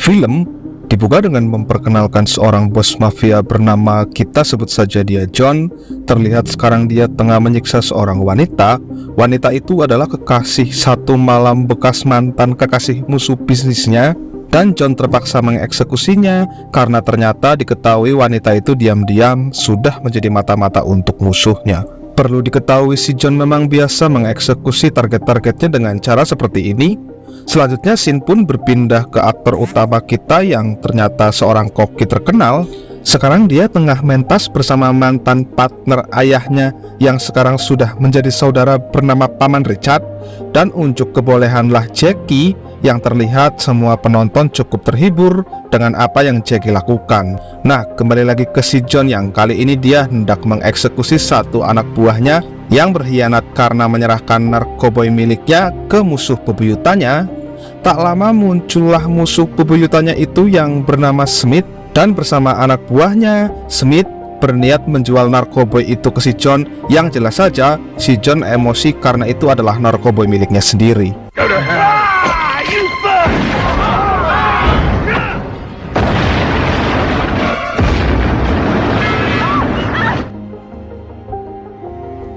film dibuka dengan memperkenalkan seorang bos mafia bernama, kita sebut saja dia John. Terlihat sekarang dia tengah menyiksa seorang wanita. Wanita itu adalah kekasih satu malam bekas mantan kekasih musuh bisnisnya, dan John terpaksa mengeksekusinya karena ternyata diketahui wanita itu diam-diam sudah menjadi mata-mata untuk musuhnya. Perlu diketahui si John memang biasa mengeksekusi target-targetnya dengan cara seperti ini. Selanjutnya scene pun berpindah ke aktor utama kita yang ternyata seorang koki terkenal. Sekarang dia tengah mentas bersama mantan partner ayahnya yang sekarang sudah menjadi saudara bernama Paman Richard. Dan unjuk kebolehanlah Jackie yang terlihat semua penonton cukup terhibur dengan apa yang Jackie lakukan. Nah, kembali lagi ke si John yang kali ini dia hendak mengeksekusi satu anak buahnya yang berkhianat karena menyerahkan narkoboy miliknya ke musuh bebuyutannya. Tak lama muncullah musuh bebuyutannya itu yang bernama Smith, dan bersama anak buahnya Smith berniat menjual narkoboy itu ke si John, yang jelas saja si John emosi karena itu adalah narkoboy miliknya sendiri.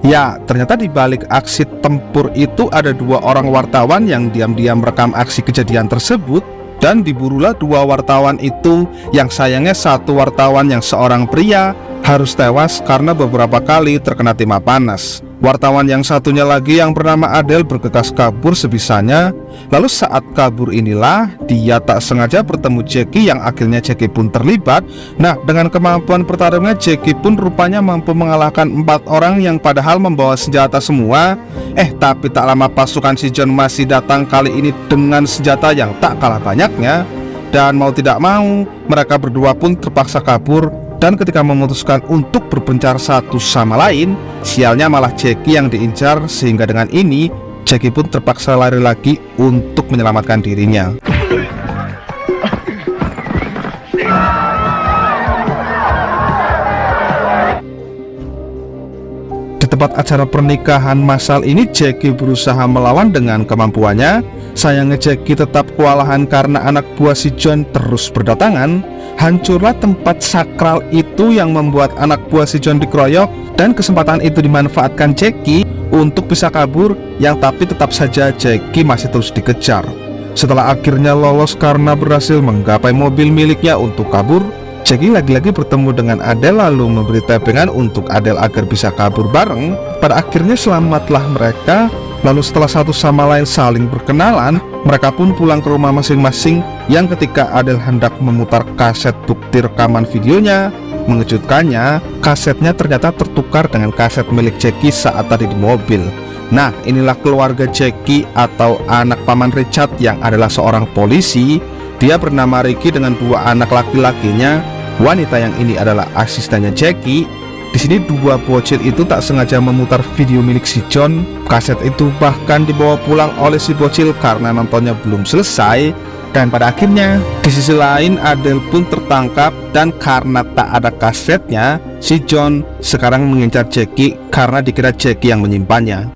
Ya, ternyata di balik aksi tempur itu ada dua orang wartawan yang diam-diam merekam aksi kejadian tersebut. Dan diburulah dua wartawan itu, yang sayangnya satu wartawan yang seorang pria harus tewas karena beberapa kali terkena timah panas. Wartawan yang satunya lagi yang bernama Adele bergegas kabur sebisanya. Lalu saat kabur inilah dia tak sengaja bertemu Jackie yang akhirnya Jackie pun terlibat. Nah, dengan kemampuan pertarungan Jackie pun rupanya mampu mengalahkan 4 orang yang padahal membawa senjata semua. Tapi tak lama pasukan si John masih datang, kali ini dengan senjata yang tak kalah banyaknya. Dan mau tidak mau mereka berdua pun terpaksa kabur. Dan ketika memutuskan untuk berpencar satu sama lain, sialnya malah Jackie yang diincar, sehingga dengan ini Jackie pun terpaksa lari lagi untuk menyelamatkan dirinya. Di tempat acara pernikahan massal ini Jackie berusaha melawan dengan kemampuannya. Sayangnya Jackie tetap kewalahan karena anak buah si John terus berdatangan. Hancurlah tempat sakral itu yang membuat anak buah si John dikeroyok, dan kesempatan itu dimanfaatkan Jackie untuk bisa kabur, yang tapi tetap saja Jackie masih terus dikejar. Setelah akhirnya lolos karena berhasil menggapai mobil miliknya untuk kabur, Jackie lagi-lagi bertemu dengan Adele lalu memberi tebengan untuk Adele agar bisa kabur bareng. Pada akhirnya selamatlah mereka. Lalu setelah satu sama lain saling berkenalan, mereka pun pulang ke rumah masing-masing, yang ketika Adele hendak memutar kaset bukti rekaman videonya, mengejutkannya kasetnya ternyata tertukar dengan kaset milik Jackie saat tadi di mobil. Nah, inilah keluarga Jackie atau anak Paman Richard yang adalah seorang polisi. Dia bernama Ricky dengan 2 anak laki-lakinya. Wanita yang ini adalah asistennya Jackie. Di sini dua bocil itu tak sengaja memutar video milik si John. Kaset itu bahkan dibawa pulang oleh si bocil karena nontonnya belum selesai. Dan pada akhirnya di sisi lain Adele pun tertangkap, dan karena tak ada kasetnya, si John sekarang mengincar Jackie karena dikira Jackie yang menyimpannya.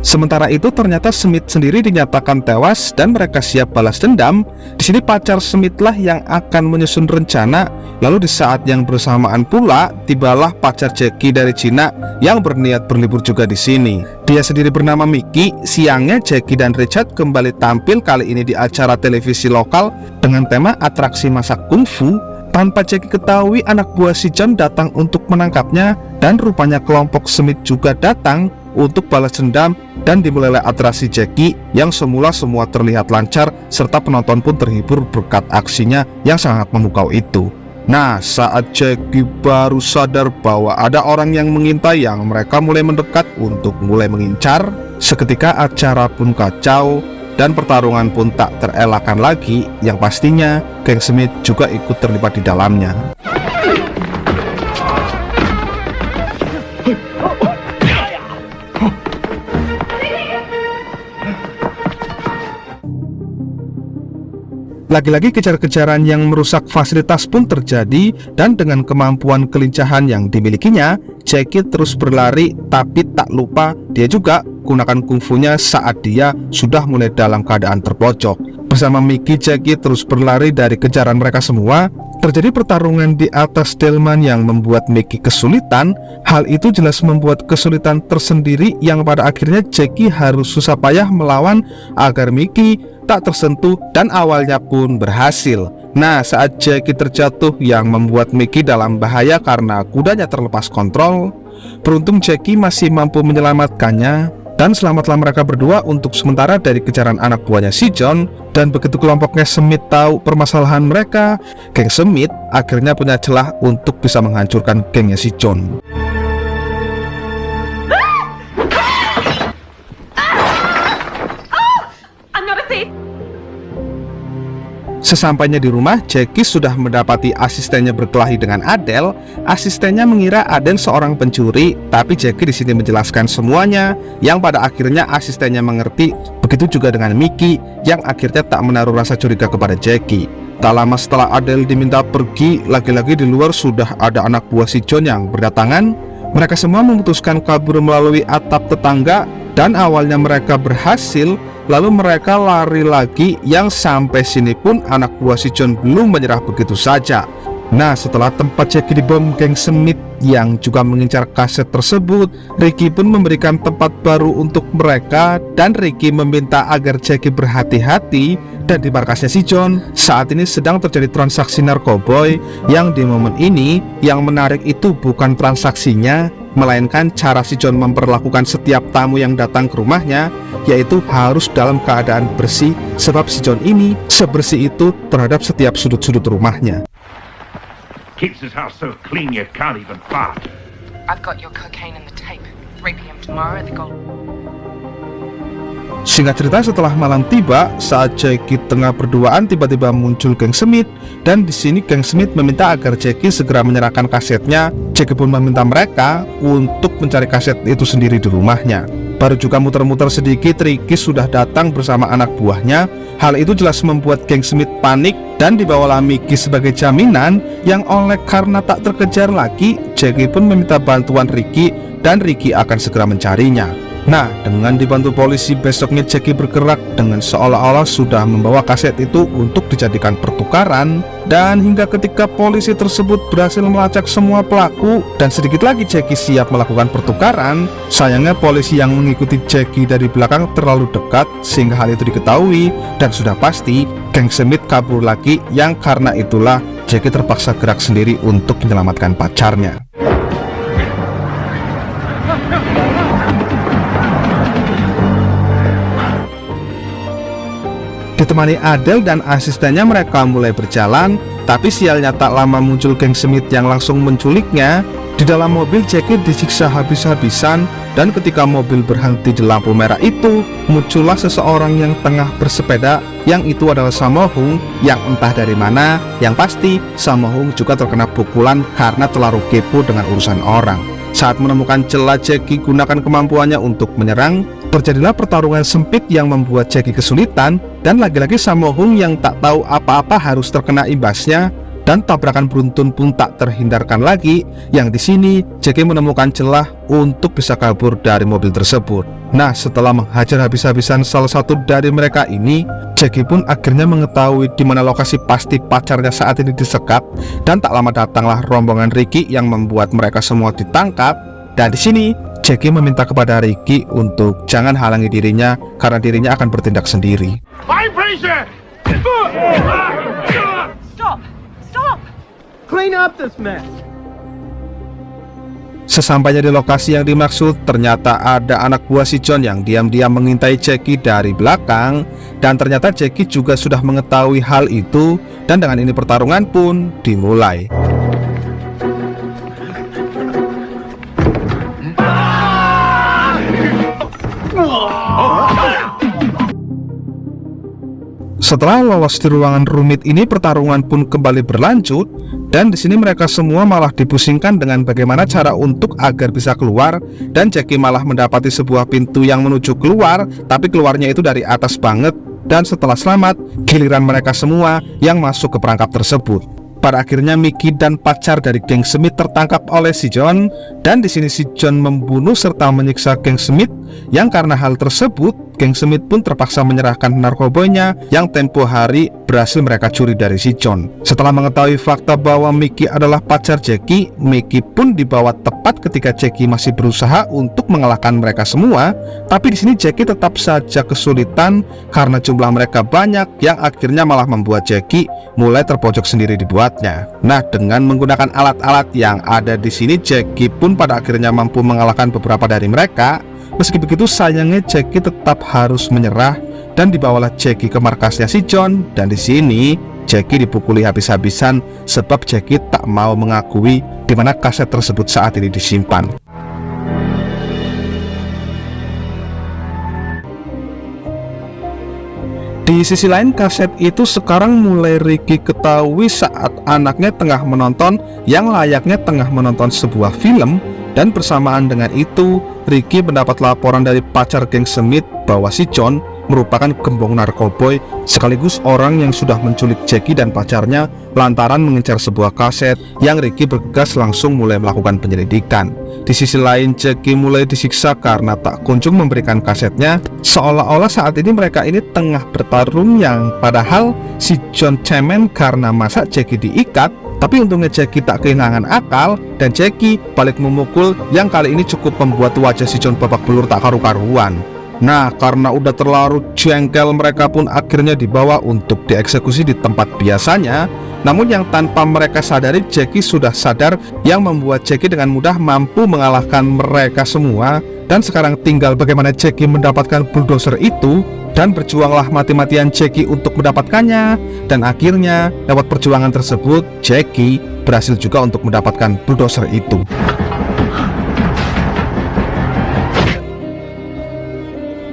Sementara itu ternyata Smith sendiri dinyatakan tewas dan mereka siap balas dendam. Di sini pacar Smith lah yang akan menyusun rencana. Lalu di saat yang bersamaan pula tibalah pacar Jackie dari Cina yang berniat berlibur juga di sini. Dia sendiri bernama Mickey. Siangnya Jackie dan Richard kembali tampil, kali ini di acara televisi lokal dengan tema atraksi masak kungfu. Tanpa Jackie ketahui, anak buah si John datang untuk menangkapnya, dan rupanya kelompok Smith juga datang untuk balas dendam, dan dimulailah atraksi Jackie yang semula semua terlihat lancar serta penonton pun terhibur berkat aksinya yang sangat memukau itu. Nah, saat Jackie baru sadar bahwa ada orang yang mengintai, yang mereka mulai mendekat untuk mulai mengincar, seketika acara pun kacau dan pertarungan pun tak terelakkan lagi, yang pastinya geng Smith juga ikut terlibat di dalamnya. Lagi-lagi kejar-kejaran yang merusak fasilitas pun terjadi, dan dengan kemampuan kelincahan yang dimilikinya, Jackie terus berlari, tapi tak lupa dia juga gunakan kungfunya saat dia sudah mulai dalam keadaan terpojok. Bersama Mickey, Jackie terus berlari dari kejaran mereka semua. Terjadi pertarungan di atas delman yang membuat Mickey kesulitan. Hal itu jelas membuat kesulitan tersendiri yang pada akhirnya Jackie harus susah payah melawan agar Mickey tak tersentuh, dan awalnya pun berhasil. Nah, saat Jackie terjatuh yang membuat Mickey dalam bahaya karena kudanya terlepas kontrol, beruntung Jackie masih mampu menyelamatkannya, dan selamatlah mereka berdua untuk sementara dari kejaran anak buahnya si John. Dan begitu kelompoknya Smith tahu permasalahan mereka, geng Smith akhirnya punya celah untuk bisa menghancurkan gengnya si John. Sesampainya di rumah, Jackie sudah mendapati asistennya berkelahi dengan Adele. Asistennya mengira Adele seorang pencuri, tapi Jackie di sini menjelaskan semuanya, yang pada akhirnya asistennya mengerti. Begitu juga dengan Mickey, yang akhirnya tak menaruh rasa curiga kepada Jackie. Tak lama setelah Adele diminta pergi, lagi-lagi di luar sudah ada anak buah si John yang berdatangan. Mereka semua memutuskan kabur melalui atap tetangga, dan awalnya mereka berhasil. Lalu mereka lari lagi, yang sampai sini pun anak buah si John belum menyerah begitu saja. Nah, setelah tempat Jackie dibom geng Smith yang juga mengincar kaset tersebut, Ricky pun memberikan tempat baru untuk mereka, dan Ricky meminta agar Jackie berhati-hati. Dan di markasnya si John saat ini sedang terjadi transaksi narkoboy, yang di momen ini yang menarik itu bukan transaksinya, melainkan cara si John memperlakukan setiap tamu yang datang ke rumahnya, yaitu harus dalam keadaan bersih, sebab si John ini sebersih itu terhadap setiap sudut-sudut rumahnya. Keeps his house so clean you can't even fart. I've got your cocaine in the tape. 3 p.m. tomorrow at the Gold. Singkat cerita, setelah malam tiba, saat Jackie tengah berduaan, tiba-tiba muncul geng Smith. Dan di sini geng Smith meminta agar Jackie segera menyerahkan kasetnya. Jackie pun meminta mereka untuk mencari kaset itu sendiri di rumahnya. Baru juga muter-muter sedikit, Ricky sudah datang bersama anak buahnya. Hal itu jelas membuat geng Smith panik, dan dibawalah Mickey sebagai jaminan, yang oleh karena tak terkejar lagi, Jackie pun meminta bantuan Ricky, dan Ricky akan segera mencarinya. Nah, dengan dibantu polisi, besoknya Jackie bergerak dengan seolah-olah sudah membawa kaset itu untuk dijadikan pertukaran. Dan hingga ketika polisi tersebut berhasil melacak semua pelaku dan sedikit lagi Jackie siap melakukan pertukaran, sayangnya polisi yang mengikuti Jackie dari belakang terlalu dekat sehingga hal itu diketahui, dan sudah pasti geng Smith kabur lagi, yang karena itulah Jackie terpaksa gerak sendiri untuk menyelamatkan pacarnya. Ditemani Adele dan asistennya, mereka mulai berjalan, tapi sialnya tak lama muncul geng Smith yang langsung menculiknya. Di dalam mobil, Jackie disiksa habis-habisan, dan ketika mobil berhenti di lampu merah itu, muncullah seseorang yang tengah bersepeda, yang itu adalah Sammo Hung, yang entah dari mana. Yang pasti, Sammo Hung juga terkena pukulan karena terlalu kepo dengan urusan orang. Saat menemukan celah Jackie gunakan kemampuannya untuk menyerang, terjadilah pertarungan sempit yang membuat Jackie kesulitan, dan lagi-lagi Sammo Hung yang tak tahu apa-apa harus terkena imbasnya, dan tabrakan beruntun pun tak terhindarkan lagi. Yang di sini Jackie menemukan celah untuk bisa kabur dari mobil tersebut. Nah, setelah menghajar habis-habisan salah satu dari mereka ini, Jackie pun akhirnya mengetahui di mana lokasi pasti pacarnya saat ini disekap, dan tak lama datanglah rombongan Ricky yang membuat mereka semua ditangkap. Dan di sini Jackie meminta kepada Ricky untuk jangan halangi dirinya karena dirinya akan bertindak sendiri. Stop! Stop! Clean up this mess. Sesampainya di lokasi yang dimaksud, ternyata ada anak buah si John yang diam-diam mengintai Jackie dari belakang, dan ternyata Jackie juga sudah mengetahui hal itu, dan dengan ini pertarungan pun dimulai. Setelah lolos di ruangan rumit ini, pertarungan pun kembali berlanjut, dan di sini mereka semua malah dipusingkan dengan bagaimana cara untuk agar bisa keluar, dan Jackie malah mendapati sebuah pintu yang menuju keluar, tapi keluarnya itu dari atas banget. Dan setelah selamat, giliran mereka semua yang masuk ke perangkap tersebut. Pada akhirnya Mickey dan pacar dari geng Smith tertangkap oleh si John, dan di sini si John membunuh serta menyiksa geng Smith, yang karena hal tersebut geng Smith pun terpaksa menyerahkan narkoboynya yang tempo hari berhasil mereka curi dari si John. Setelah mengetahui fakta bahwa Mickey adalah pacar Jackie, Mickey pun dibawa tepat ketika Jackie masih berusaha untuk mengalahkan mereka semua. Tapi di sini Jackie tetap saja kesulitan karena jumlah mereka banyak, yang akhirnya malah membuat Jackie mulai terpojok sendiri dibuatnya. Nah, dengan menggunakan alat-alat yang ada di sini, Jackie pun pada akhirnya mampu mengalahkan beberapa dari mereka. Meski begitu, sayangnya Jackie tetap harus menyerah dan dibawalah Jackie ke markasnya si John. Dan di sini Jackie dipukuli habis-habisan sebab Jackie tak mau mengakui di mana kaset tersebut saat ini disimpan. Di sisi lain, kaset itu sekarang mulai Ricky ketahui saat anaknya tengah menonton yang layaknya tengah menonton sebuah film. Dan bersamaan dengan itu, Ricky mendapat laporan dari pacar geng Smith bahwa si John merupakan gembong narkoboy sekaligus orang yang sudah menculik Jackie dan pacarnya lantaran mengincar sebuah kaset, yang Ricky bergegas langsung mulai melakukan penyelidikan. Di sisi lain, Jackie mulai disiksa karena tak kunjung memberikan kasetnya, seolah-olah saat ini mereka ini tengah bertarung, yang padahal si John cemen karena masa Jackie diikat. Tapi untungnya Jackie tak kehilangan akal dan Jackie balik memukul, yang kali ini cukup membuat wajah si John babak belur tak karu-karuan. Nah, karena udah terlalu jengkel, mereka pun akhirnya dibawa untuk dieksekusi di tempat biasanya. Namun yang tanpa mereka sadari, Jackie sudah sadar, yang membuat Jackie dengan mudah mampu mengalahkan mereka semua. Dan sekarang tinggal bagaimana Jackie mendapatkan bulldozer itu, dan berjuanglah mati-matian Jackie untuk mendapatkannya. Dan akhirnya lewat perjuangan tersebut, Jackie berhasil juga untuk mendapatkan bulldozer itu.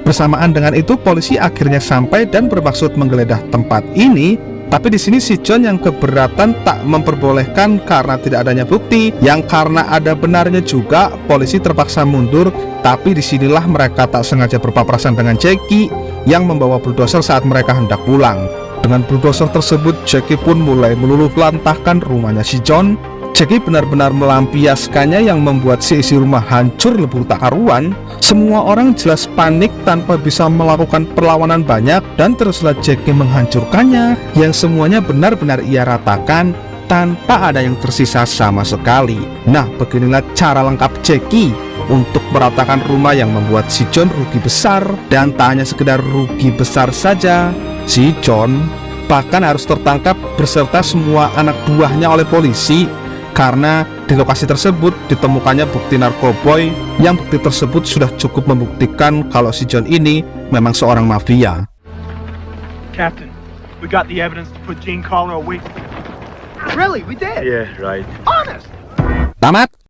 Bersamaan dengan itu, polisi akhirnya sampai dan bermaksud menggeledah tempat ini. Tapi di sini si John yang keberatan tak memperbolehkan karena tidak adanya bukti, yang karena ada benarnya juga polisi terpaksa mundur. Tapi disinilah mereka tak sengaja berpapasan dengan Jackie yang membawa bulldozer saat mereka hendak pulang. Dengan bulldozer tersebut, Jackie pun mulai meluluh lantahkan rumahnya si John. Jackie benar-benar melampiaskannya yang membuat si isi rumah hancur lebur tak karuan. Semua orang jelas panik tanpa bisa melakukan perlawanan banyak, dan teruslah Jackie menghancurkannya, yang semuanya benar-benar ia ratakan tanpa ada yang tersisa sama sekali. Nah, beginilah cara lengkap Jackie untuk meratakan rumah yang membuat si John rugi besar. Dan tak hanya sekedar rugi besar saja, si John bahkan harus tertangkap beserta semua anak buahnya oleh polisi, karena di lokasi tersebut ditemukannya bukti narkoboy, yang bukti tersebut sudah cukup membuktikan kalau si John ini memang seorang mafia. Captain, we got the evidence to put Gene Collar away. Really, we did? Yeah, right. Honest! Tamat.